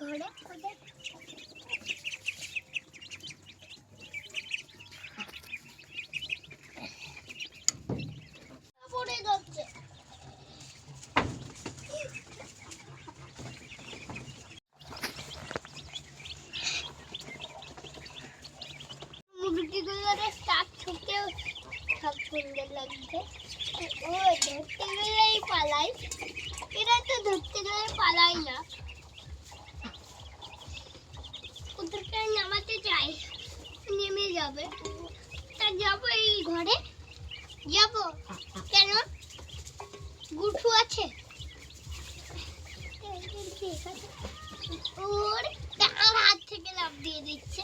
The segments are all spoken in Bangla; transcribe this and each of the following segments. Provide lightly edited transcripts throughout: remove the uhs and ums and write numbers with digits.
ঘরে পড়ে যাচ্ছে। মুরগিগুলোর টাক ছুটে সব সুন্দর লাগছে। ও ধরতে গেলেই পালাই, এরা তো ধরতে গেলে পালাই না। ওদেরকে নামাতে চাই, নেমে যাবে। তা যাবো এই ঘরে, যাবো কেন? গুঠু আছে ওর, আমার হাত থেকে লাফ দিয়ে দিচ্ছে।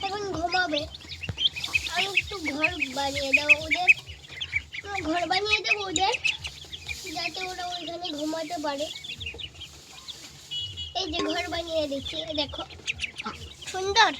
এখন ঘুমাবে। আমি একটু ঘর বানিয়ে দেবো ওদের, ঘর বানিয়ে দেবো ওদের, যাতে ওরা ওইখানে ঘুমাতে পারে। এই যে ঘর বানিয়ে দিচ্ছি, দেখো সুন্দর।